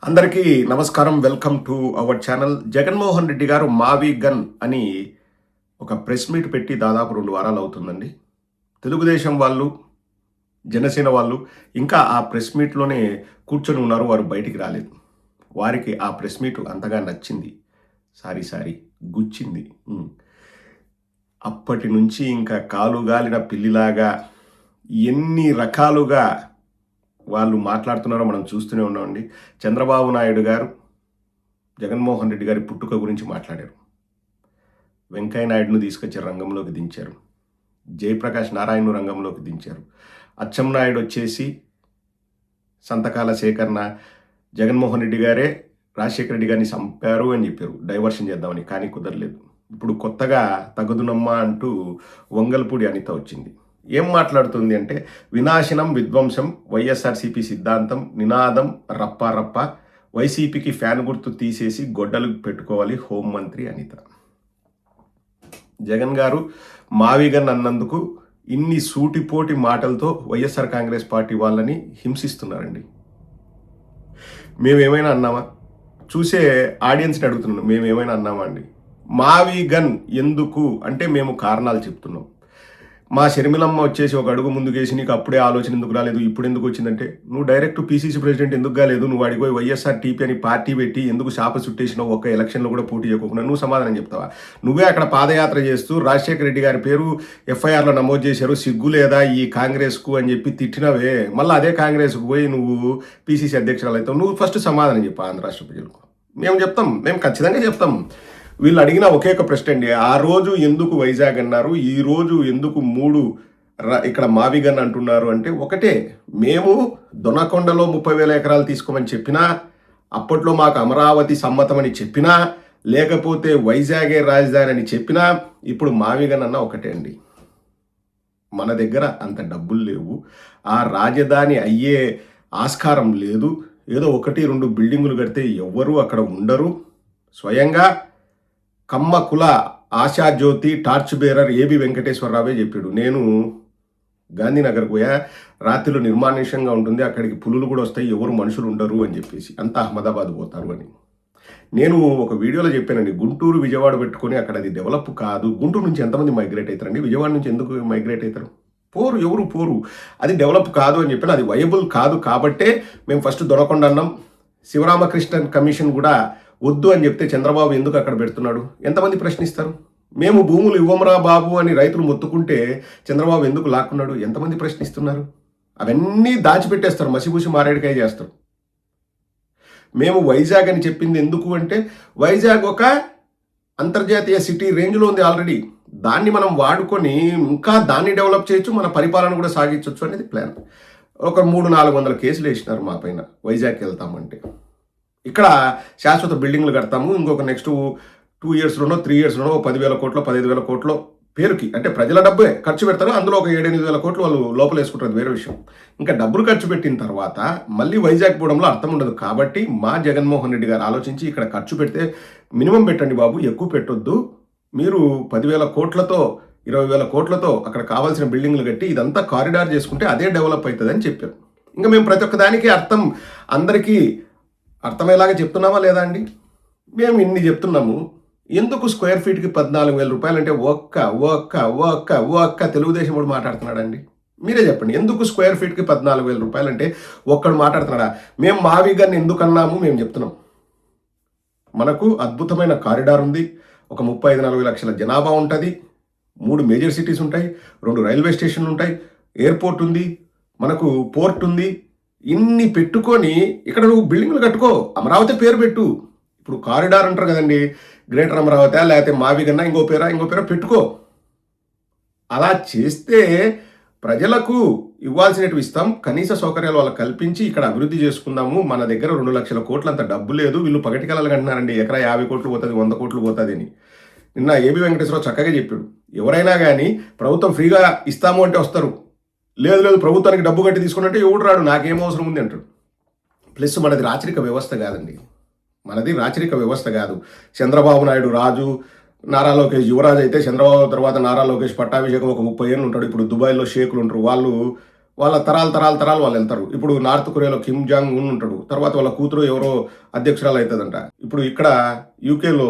అందరికీ నమస్కారం. Welcome to our channel. Jaganmohan Reddy గారు మావి గన్ అని ఒక ప్రెస్ మీట్ పెట్టి దాదాపు 2 వారాలు అవుతుందండి. తెలుగుదేశం వాళ్ళు, జనసేన వాళ్ళు ఇంకా ఆ ప్రెస్ మీట్లోనే కూర్చొని ఉన్నారు. వారు బయటికి రాలేదు. వారికి ఆ ప్రెస్ మీట్ అంతగా నచ్చింది. సారీ గుచ్చింది. అప్పటి నుంచి ఇంకా కాలుగాలిన పిల్లిలాగా ఎన్ని రకాలుగా వాళ్ళు మాట్లాడుతున్నారో మనం చూస్తూనే ఉన్నామండి. చంద్రబాబు నాయుడు గారు జగన్మోహన్ రెడ్డి గారి పుట్టుక గురించి మాట్లాడారు. వెంకయ్య నాయుడును తీసుకొచ్చి రంగంలోకి దించారు. జయప్రకాష్ నారాయణను రంగంలోకి దించారు. అచ్చెన్నాయుడు వచ్చేసి సంతకాల సేకరణ జగన్మోహన్ రెడ్డి గారే రాజశేఖర రెడ్డి గారిని చంపారు అని చెప్పారు, డైవర్షన్ చేద్దామని. కానీ కుదరలేదు. ఇప్పుడు కొత్తగా తగదునమ్మ అంటూ వంగల్పూడి అనిత వచ్చింది. ఏం మాట్లాడుతుంది అంటే, వినాశనం విధ్వంసం, వైఎస్ఆర్సీపీ సిద్ధాంతం, నినాదం రప్ప రప్ప, వైసీపీకి ఫ్యాన్ గుర్తు తీసేసి గొడ్డలు పెట్టుకోవాలి హోంమంత్రి అనిత. జగన్ గారు మావిగన్ అన్నందుకు ఇన్ని సూటిపోటి మాటలతో వైఎస్ఆర్ కాంగ్రెస్ పార్టీ వాళ్ళని హింసిస్తున్నారండి. మేమేమైనా అన్నామా? చూసే ఆడియన్స్ని అడుగుతున్నాను, మేమేమైనా అన్నామా అండి? మావిగన్ ఎందుకు అంటే మేము కారణాలు చెప్తున్నాం. మా షర్మిలమ్మ వచ్చేసి ఒక అడుగు ముందుకేసి నీకు అప్పుడే ఆలోచన ఎందుకు రాలేదు, ఇప్పుడు ఎందుకు వచ్చిందంటే, నువ్వు డైరెక్ట్ పీసీసీ ప్రెసిడెంట్ ఎందుకు కాలేదు, నువ్వు అడిగిపోయి వైఎస్ఆర్ టీపీ అని పార్టీ పెట్టి ఎందుకు శాప చుట్టేసినావు, ఒక్క ఎలక్షన్లో కూడా పోటీ చేయకుండా నువ్వు సమాధానం చెప్తావా? నువ్వే అక్కడ పాదయాత్ర చేస్తూ రాజశేఖర రెడ్డి గారి పేరు ఎఫ్ఐఆర్లో నమోదు చేశారు, సిగ్గు లేదా ఈ కాంగ్రెస్కు అని చెప్పి తిట్టినవే, మళ్ళీ అదే కాంగ్రెస్కు పోయి నువ్వు పీసీసీ అధ్యక్షురాలు అవుతావు. నువ్వు ఫస్ట్ సమాధానం చెప్పా ఆంధ్ర రాష్ట్ర ప్రజలకు. మేము చెప్తాం, మేము ఖచ్చితంగా చెప్తాం. వీళ్ళు అడిగిన ఒకే ఒక ప్రశ్న అండి, ఆ రోజు ఎందుకు వైజాగ్ అన్నారు, ఈ రోజు ఎందుకు 3 ఇక్కడ మావిగన్ అంటున్నారు అంటే ఒకటే, మేము దొనకొండలో 30,000 ఎకరాలు తీసుకోమని చెప్పినా, అప్పట్లో మాకు అమరావతి సమ్మతమని చెప్పినా, లేకపోతే వైజాగే రాజధాని అని చెప్పినా, ఇప్పుడు మావిగన్ అన్న ఒకటే అండి. మన దగ్గర అంత డబ్బులు లేవు, ఆ రాజధాని అయ్యే ఆస్కారం లేదు. ఏదో 1-2 బిల్డింగులు కడితే ఎవ్వరూ అక్కడ ఉండరు. స్వయంగా కమ్మ కుల ఆశాజ్యోతి టార్చ్ బేరర్ ఏబి వెంకటేశ్వరరావే చెప్పాడు, నేను గాంధీనగర్కు పోయా, రాత్రిలో నిర్మానుష్యంగా ఉంటుంది, అక్కడికి పులులు కూడా వస్తాయి, ఎవరు మనుషులు ఉండరు అని చెప్పేసి, అంతా అహ్మదాబాద్ పోతారు అని. నేను ఒక వీడియోలో చెప్పానండి, గుంటూరు విజయవాడ పెట్టుకొని అక్కడ అది డెవలప్ కాదు. గుంటూరు నుంచి ఎంతమంది మైగ్రేట్ అవుతారండి? విజయవాడ నుంచి ఎందుకు మైగ్రేట్ అవుతారు? ఎవరు పోరు. అది డెవలప్ కాదు అని చెప్పిన, అది వయబుల్ కాదు. కాబట్టే మేము ఫస్ట్ దొరకొండ అన్నాం. శివరామకృష్ణన్ కమిషన్ కూడా వద్దు అని చెప్తే చంద్రబాబు ఎందుకు అక్కడ పెడుతున్నాడు? ఎంతమంది ప్రశ్నిస్తారు? మేము భూములు ఇవ్వమరా బాబు అని రైతులు మొత్తుకుంటే చంద్రబాబు ఎందుకు లాక్కున్నాడు? ఎంతమంది ప్రశ్నిస్తున్నారు? అవన్నీ దాచిపెట్టేస్తారు, మసిపూసి మారేడుకాయ చేస్తారు. మేము వైజాగ్ అని చెప్పింది ఎందుకు అంటే, వైజాగ్ ఒక అంతర్జాతీయ సిటీ రేంజ్లో ఉంది ఆల్రెడీ. దాన్ని మనం వాడుకొని ఇంకా దాన్ని డెవలప్ చేయొచ్చు, మన పరిపాలన కూడా సాగించవచ్చు అనేది ప్లాన్. ఒక 300-400 కేసులు వేసినారు మా పైన వైజాగ్కి వెళ్తామంటే. ఇక్కడ శాశ్వత బిల్డింగ్లు కడతాము, ఇంకొక నెక్స్ట్ 2 ఇయర్స్లోనో 3 ఇయర్స్లోనో 10,000 కోట్లు 15,000 కోట్లు పేరుకి, అంటే ప్రజల డబ్బే ఖర్చు పెడతారు, అందులో ఒక 7-8 కోట్లు వాళ్ళు లోపల వేసుకుంటారు, వేరే విషయం. ఇంకా డబ్బులు ఖర్చు పెట్టిన తర్వాత మళ్ళీ వైజాగ్ పోవడంలో అర్థం ఉండదు. కాబట్టి మా జగన్మోహన్ రెడ్డి గారు ఆలోచించి, ఇక్కడ ఖర్చు పెడితే మినిమం పెట్టండి బాబు, ఎక్కువ పెట్టొద్దు, మీరు 10,000 కోట్లతో 20,000 కోట్లతో అక్కడ కావాల్సిన బిల్డింగ్లు కట్టి ఇదంతా కారిడార్ చేసుకుంటే అదే డెవలప్ అవుతుంది అని చెప్పారు. ఇంకా మేము ప్రతి ఒక్క దానికి అందరికీ అర్థమయ్యేలాగా చెప్తున్నామా లేదా అండి? మేము ఇన్ని చెప్తున్నాము. ఎందుకు స్క్వేర్ ఫీట్కి 14,000 రూపాయలు అంటే ఒక్క తెలుగుదేశం వాడు మాట్లాడుతున్నాడండి? మీరే చెప్పండి. ఎందుకు స్క్వేర్ ఫీట్కి 14,000 రూపాయలు అంటే ఒక్కడు మాట్లాడుతున్నాడా? మేము మావిగన్ ఎందుకు అన్నాము మేము చెప్తున్నాం. మనకు అద్భుతమైన కారిడార్ ఉంది, ఒక 35-40 లక్షల జనాభా ఉంటుంది, 3 మేజర్ సిటీస్ ఉంటాయి, 2 రైల్వే స్టేషన్లు ఉంటాయి, ఎయిర్పోర్ట్ ఉంది, మనకు పోర్ట్ ఉంది. ఇన్ని పెట్టుకొని ఇక్కడ నువ్వు బిల్డింగ్లు కట్టుకో, అమరావతి పేరు పెట్టు. ఇప్పుడు కారిడార్ అంటారు కదండి, గ్రేటర్ అమరావతి లేకపోతే మావిగన్నా ఇంకో పేర పెట్టుకో. అలా చేస్తే ప్రజలకు ఇవ్వాల్సినవి ఇస్తాం, కనీస సౌకర్యాలు వాళ్ళకి కల్పించి ఇక్కడ అభివృద్ధి చేసుకుందాము. మన దగ్గర 2 లక్షల కోట్లు అంత డబ్బు లేదు, వీళ్ళు పగటికలలు అంటున్నారండి, ఎకరా 50 కోట్లు పోతుంది, 100 కోట్లు పోతుంది అని. నిన్న ఏబి వెంకటేశ్వరరావు చక్కగా చెప్పాడు, ఎవరైనా కానీ ప్రభుత్వం ఫ్రీగా ఇస్తాము అంటే వస్తారు, లేదు ప్రభుత్వానికి డబ్బు కట్టి తీసుకున్నట్టే ఎవడు రాడు, నాకేం అవసరం ఉంది అంటాడు. ప్లస్ మనది రాచరిక వ్యవస్థ కాదండి, మనది రాచరిక వ్యవస్థ కాదు. చంద్రబాబు నాయుడు రాజు, నారా లోకేష్ యువరాజు అయితే, చంద్రబాబు తర్వాత నారా లోకేష్ పట్టాభిషేకం ఒక 30 ఏళ్ళు ఉంటాడు. ఇప్పుడు దుబాయ్లో షేకులు ఉంటారు, వాళ్ళు వాళ్ళ తరాలు వాళ్ళు వెళ్తారు. ఇప్పుడు నార్త్ కొరియాలో కిమ్ జాంగ్ ఉన్ ఉంటాడు. తర్వాత వాళ్ళ కూతురు ఎవరో అధ్యక్షురాలు అవుతుందంట. ఇప్పుడు ఇక్కడ యూకేలో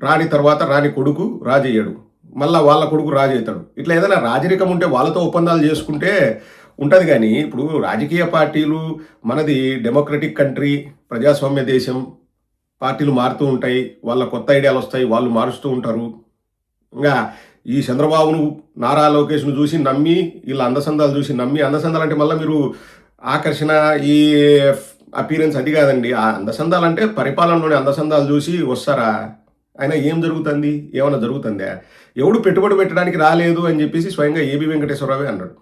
రాణి తర్వాత రాణి కొడుకు రాజు అయ్యాడు. మళ్ళా వాళ్ళ కొడుకు రాజు అవుతాడు. ఇట్లా ఏదైనా రాజరికం ఉంటే వాళ్ళతో ఒప్పందాలు చేసుకుంటే ఉంటుంది. కానీ ఇప్పుడు రాజకీయ పార్టీలు, మనది డెమోక్రటిక్ కంట్రీ, ప్రజాస్వామ్య దేశం, పార్టీలు మారుతూ ఉంటాయి. వాళ్ళ కొత్త ఐడియాలు వస్తాయి, వాళ్ళు మారుస్తూ ఉంటారు. ఇంకా ఈ చంద్రబాబును, నారా లోకేష్ను చూసి నమ్మి, వీళ్ళ అందసందాలు చూసి నమ్మి, అందసందాలు అంటే మళ్ళీ మీరు ఆకర్షణ, ఈ అపీరెన్స్ అది కాదండి. ఆ అందసందాలు అంటే పరిపాలనలోని అందసందాలు చూసి వస్తారా? అయినా ఏం జరుగుతుంది? ఏమైనా జరుగుతుందా? ఎవడు పెట్టుబడి పెట్టడానికి రాలేదు అని చెప్పేసి స్వయంగా ఏబి వెంకటేశ్వరరావే అన్నాడు.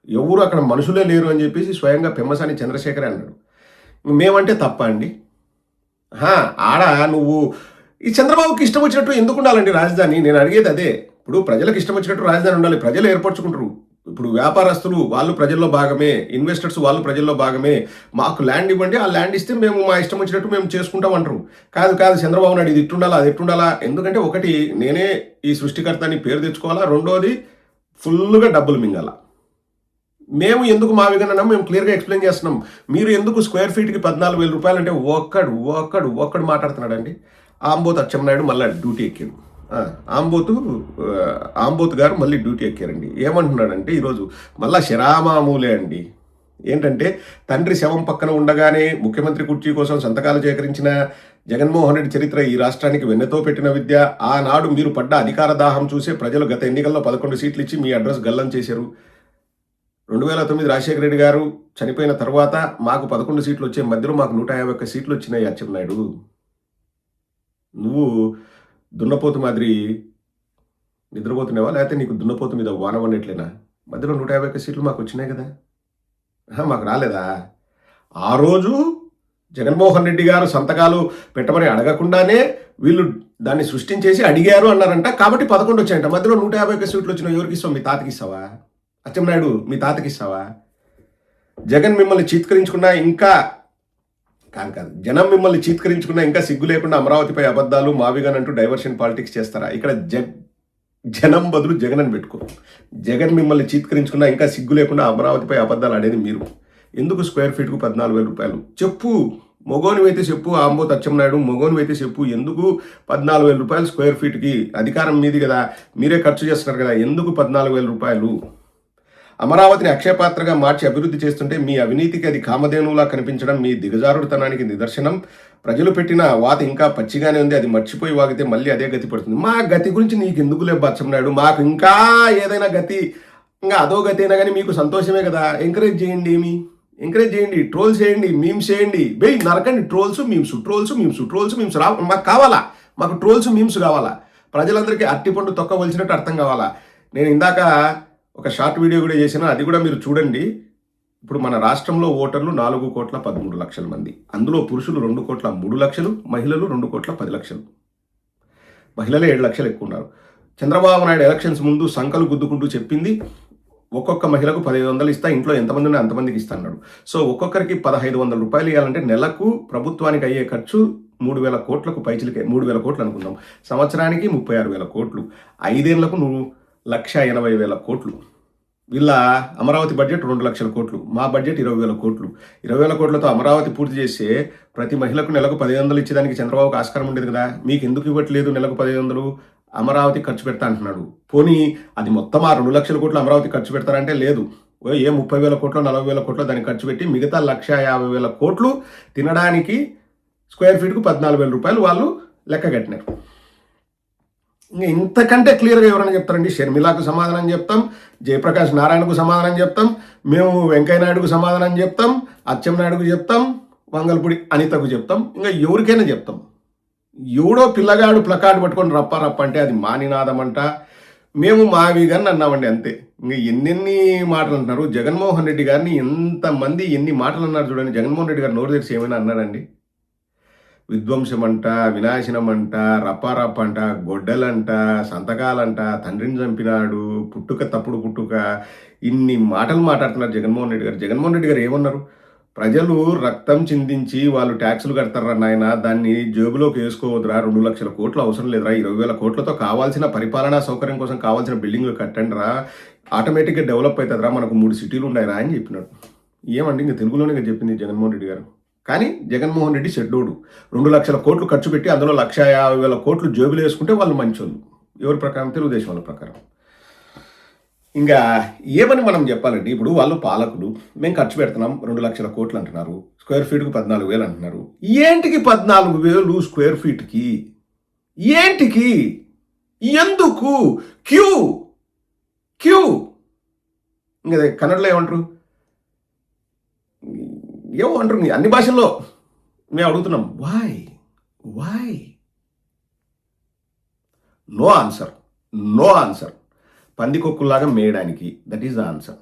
ఎవరు అక్కడ మనుషులే లేరు అని చెప్పేసి స్వయంగా పెమ్మసాని చంద్రశేఖరే అన్నాడు. మేమంటే తప్ప అండి? ఆడ నువ్వు ఈ చంద్రబాబుకి ఇష్టం వచ్చినట్టు ఎందుకు ఉండాలండి రాజధాని? నేను అడిగేది అదే. ఇప్పుడు ప్రజలకు ఇష్టం వచ్చినట్టు రాజధాని ఉండాలి. ప్రజలు ఏర్పరచుకుంటారు. ఇప్పుడు వ్యాపారస్తులు వాళ్ళు ప్రజల్లో భాగమే, ఇన్వెస్టర్స్ వాళ్ళు ప్రజల్లో భాగమే. మాకు ల్యాండ్ ఇవ్వండి, ఆ ల్యాండ్ ఇస్తే మేము మా ఇష్టం వచ్చినట్టు మేము చేసుకుంటాం అంటారు. కాదు చంద్రబాబు నాయుడు ఇది ఇట్టుండాలా, అది ఎట్టుండాలా. ఎందుకంటే ఒకటి, నేనే ఈ సృష్టికర్త అని పేరు తెచ్చుకోవాలా. రెండోది, ఫుల్గా డబ్బులు మింగాల. మేము ఎందుకు మా విగనన్నా మేము క్లియర్గా ఎక్స్ప్లెయిన్ చేస్తున్నాం. మీరు ఎందుకు స్క్వేర్ ఫీట్కి 14,000 రూపాయలు అంటే ఒక్కడు మాట్లాడుతున్నాడండి. ఆంబోత్ అచ్చెన్నాయుడు మళ్ళీ డ్యూటీ ఎక్కాడు. ఆంబోత్ గారు మళ్ళీ డ్యూటీ ఎక్కారండి. ఏమంటున్నాడంటే ఈరోజు మళ్ళా శరామామూలే అండి. ఏంటంటే తండ్రి శవం పక్కన ఉండగానే ముఖ్యమంత్రి కుర్చీ కోసం సంతకాలు సేకరించిన జగన్మోహన్ రెడ్డి చరిత్ర ఈ రాష్ట్రానికి వెన్నెతో పెట్టిన విద్య. ఆనాడు మీరు పడ్డ అధికార దాహం చూసే ప్రజలు గత ఎన్నికల్లో 11 సీట్లు ఇచ్చి మీ అడ్రస్ గల్లం చేశారు. 2009 రాజశేఖర రెడ్డి గారు చనిపోయిన తర్వాత మాకు 11 సీట్లు వచ్చే మధ్యలో మాకు 151 సీట్లు వచ్చినాయి. అచ్చెన్నాయుడు, నువ్వు దున్నపోతు మాదిరి నిద్రపోతున్నావా, లేకపోతే నీకు దున్నపోతు మీద వాన పడినట్లేనా? మధ్యలో 151 సీట్లు మాకు వచ్చినాయి కదా, మాకు రాలేదా? ఆ రోజు జగన్మోహన్ రెడ్డి గారు సంతకాలు పెట్టమని అడగకుండానే వీళ్ళు దాన్ని సృష్టించేసి అడిగారు అన్నారంట. కాబట్టి 11 వచ్చాయంట. మధ్యలో 151 సీట్లు వచ్చినావు. ఎవరికి ఇస్తావు? మీ తాతకి ఇస్తావా? అచ్చెన్నాయుడు, మీ తాతకి ఇస్తావా? జగన్ మిమ్మల్ని చీత్కరించుకున్నా ఇంకా కాదు, జనం మిమ్మల్ని చీత్కరించుకున్నా ఇంకా సిగ్గు లేకుండా అమరావతిపై అబద్ధాలు, మావిగన్ అంటూ డైవర్షన్ పాలిటిక్స్ చేస్తారా? ఇక్కడ జనం బదులు జగన్ అని పెట్టుకో. జగన్ మిమ్మల్ని చీత్కరించుకున్నా ఇంకా సిగ్గు లేకుండా అమరావతిపై అబద్ధాలు ఆడేది మీరు. ఎందుకు స్క్వేర్ ఫీట్కు 14,000 రూపాయలు? చెప్పు. మొగోనివైతే చెప్పు. ఆంబోత్ అచ్చెన్నాయుడు, మొగోనివైతే చెప్పు. ఎందుకు 14,000 రూపాయలు స్క్వేర్ ఫీట్కి? అధికారం మీది కదా, మీరే ఖర్చు చేస్తున్నారు కదా, ఎందుకు 14,000 రూపాయలు? అమరావతిని అక్షయపాత్రగా మార్చి అభివృద్ధి చేస్తుంటే మీ అవినీతికి అది కామధేనువులా కనిపించడం మీ దిగజారుడుతనానికి నిదర్శనం. ప్రజలు పెట్టిన వాత ఇంకా పచ్చిగానే ఉంది, అది మర్చిపోయి వాగితే మళ్ళీ అదే గతి పడుతుంది. మా గతి గురించి నీకు ఎందుకు లేదు అచ్చెన్నాయుడు? మాకు ఇంకా ఏదైనా గతి, ఇంకా అదో గతి అయినా కానీ మీకు సంతోషమే కదా. ఎంకరేజ్ చేయండి, ఎంకరేజ్ చేయండి, ట్రోల్స్ చేయండి, మీమ్స్ చేయండి. నరకండి. ట్రోల్స్ మీమ్స్ మాకు కావాలా. మాకు ట్రోల్స్ మీమ్స్ కావాలా. ప్రజలందరికీ అట్టిపండు తొక్కవలసినట్టు అర్థం కావాలా. నేను ఇందాక ఒక షార్ట్ వీడియో కూడా చేసిన, అది కూడా మీరు చూడండి. ఇప్పుడు మన రాష్ట్రంలో ఓటర్లు 4,13,00,000 మంది. అందులో పురుషులు 2,03,00,000, మహిళలు 2,10,00,000. మహిళలే 7 లక్షలు ఎక్కువ ఉన్నారు. చంద్రబాబు నాయుడు ఎలక్షన్స్ ముందు సంకలు గుద్దుకుంటూ చెప్పింది ఒక్కొక్క మహిళకు 1,500 ఇస్తా, ఇంట్లో ఎంతమంది ఉన్నా అంతమందికి ఇస్తా అన్నాడు. సో ఒక్కొక్కరికి 1,500 రూపాయలు ఇవ్వాలంటే నెలకు ప్రభుత్వానికి అయ్యే ఖర్చు 3,000 కోట్లకు పైచిలకే. 3,000 కోట్లు అనుకుందాం. సంవత్సరానికి 36,000 కోట్లు. 5 ఏళ్లకు 1,80,000 కోట్లు. వీళ్ళ అమరావతి బడ్జెట్ 2 లక్షల కోట్లు. మా బడ్జెట్ 20,000 కోట్లు. 20,000 కోట్లతో అమరావతి పూర్తి చేస్తే ప్రతి మహిళకు నెలకు 1,500 ఇచ్చేదానికి చంద్రబాబుకు ఆస్కారం ఉండేది కదా. మీకు ఎందుకు ఇవ్వట్లేదు నెలకు 1,500? అమరావతి ఖర్చు పెడతా అంటున్నాడు. పోనీ అది మొత్తం ఆ 2 లక్షల కోట్లు అమరావతి ఖర్చు పెడతారంటే లేదు. 30,000 కోట్లు 40,000 కోట్లు దానికి ఖర్చు పెట్టి మిగతా 1,50,000 కోట్లు తినడానికి స్క్వేర్ ఫీట్కు 14,000 రూపాయలు వాళ్ళు లెక్క కట్టినారు. ఇంకా ఇంతకంటే క్లియర్గా ఎవరైనా చెప్తారండి? షర్మిలాకు సమాధానం చెప్తాం, జయప్రకాష్ నారాయణకు సమాధానం చెప్తాం, మేము వెంకయ్యనాయుడుకు సమాధానం చెప్తాం, అచ్చెన్నాయుడుకు చెప్తాం, వంగల్పూడి అనితకు చెప్తాం, ఇంకా ఎవరికైనా చెప్తాం. ఎవడో పిల్లగాడు ప్లకార్డు పట్టుకొని రప్ప అంటే అది మా నినాదం అంట. మేము మావిగాని అన్నామండి, అంతే. ఇంకా ఎన్నెన్ని మాటలు అంటున్నారు. జగన్మోహన్ రెడ్డి గారిని ఎంతమంది ఎన్ని మాటలు అన్నారు చూడండి. జగన్మోహన్ రెడ్డి గారు నోరు తెరిచి ఏమైనా అన్నారండి? విధ్వంసం అంట, వినాశనం అంట, రప్ప అంట, గొడ్డలంట, సంతకాలంట, తండ్రిని చంపినాడు, తప్పుడు పుట్టుక, ఇన్ని మాటలు మాట్లాడుతున్నారు జగన్మోహన్ రెడ్డి గారు. జగన్మోహన్ రెడ్డి గారు ఏమన్నారు? ప్రజలు రక్తం చిందించి వాళ్ళు ట్యాక్సులు కడతారా నాయన, దాన్ని జేబులోకి వేసుకోవద్దురా, 2 లక్షల కోట్లు అవసరం లేదురా, 20,000 కోట్లతో కావాల్సిన పరిపాలనా సౌకర్యం కోసం కావాల్సిన బిల్డింగ్లు కట్టండిరా, ఆటోమేటిక్గా డెవలప్ అవుతుందిరా, మనకు 3 సిటీలు ఉన్నాయిరా అని చెప్పినాడు. ఏమండి ఇంక తెలుగులోనే కదా చెప్పింది జగన్మోహన్ రెడ్డి గారు. కానీ జగన్మోహన్ రెడ్డి షెడ్డోడు 2,00,000 కోట్లు ఖర్చు పెట్టి అందులో 1,50,000 కోట్లు జేబులు వేసుకుంటే వాళ్ళు మంచోళ్ళు. ఎవరి ప్రకారం? తెలుగుదేశం వాళ్ళ ప్రకారం. ఇంకా ఏమని మనం చెప్పాలంటే, ఇప్పుడు వాళ్ళు పాలకులు, మేము ఖర్చు పెడుతున్నాం 2,00,000 కోట్లు అంటున్నారు, స్క్వేర్ ఫీట్కు 14,000 అంటున్నారు. ఏంటికి 14,000 స్క్వేర్ ఫీట్కి? ఏంటికి? ఎందుకు? క్యూ క్యూ ఇంకా కన్నడలో ఏమంటారు, ఏమో అంటారు అన్ని భాషల్లో. మేము అడుగుతున్నాం why why? No answer, no answer. పందికొక్కులాగా మేయడానికి, దట్ ఈస్ ద ఆన్సర్.